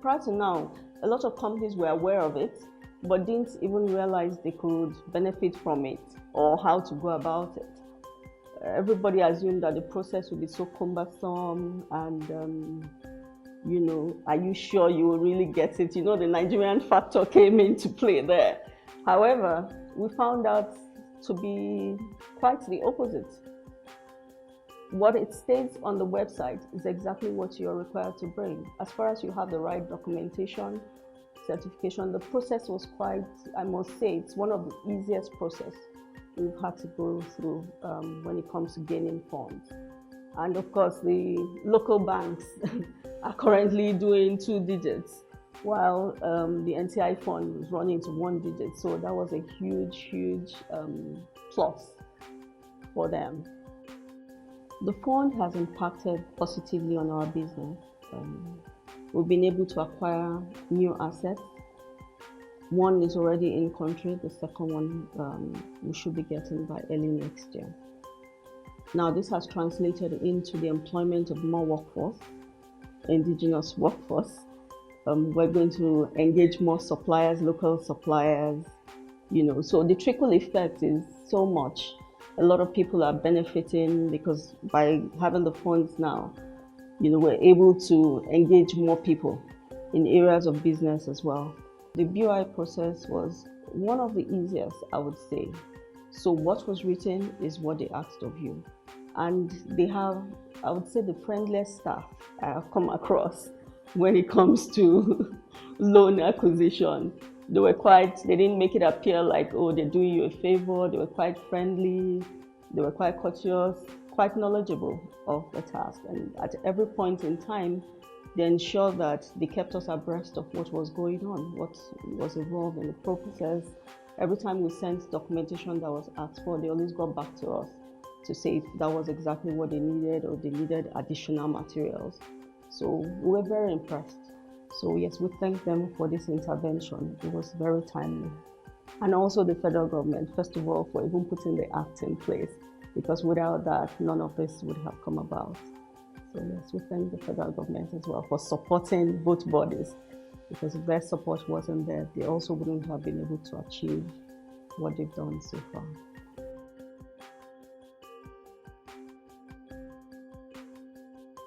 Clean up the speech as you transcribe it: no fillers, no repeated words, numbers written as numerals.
prior to now, a lot of companies were aware of it, but didn't even realize they could benefit from it or how to go about it. Everybody assumed that the process would be so cumbersome and, are you sure you will really get it? The Nigerian factor came into play there. However, we found out to be quite the opposite. What it states on the website is exactly what you're required to bring. As far as you have the right documentation, certification, the process was quite, I must say, it's one of the easiest process we've had to go through when it comes to gaining funds. And of course, the local banks are currently doing 2 digits, while the NCI fund was running to 1 digit. So that was a huge plus for them. The fund has impacted positively on our business. We've been able to acquire new assets. One is already in country, the second one we should be getting by early next year. Now, this has translated into the employment of more workforce, indigenous workforce. We're going to engage more suppliers, local suppliers, so the trickle effect is so much. A lot of people are benefiting because by having the funds now, we're able to engage more people in areas of business as well. The BOI process was one of the easiest, I would say. So what was written is what they asked of you. And they have, I would say, the friendliest staff I have come across when it comes to loan acquisition. They didn't make it appear like, oh, they're doing you a favor. They were quite friendly. They were quite courteous, quite knowledgeable of the task. And at every point in time, they ensured that they kept us abreast of what was going on, what was involved in the process. Every time we sent documentation that was asked for, they always got back to us to say if that was exactly what they needed or they needed additional materials. So we were very impressed. So yes, we thank them for this intervention. It was very timely. And also the federal government, first of all, for even putting the act in place, because without that, none of this would have come about. So yes, we thank the federal government as well for supporting both bodies, because if their support wasn't there, they also wouldn't have been able to achieve what they've done so far.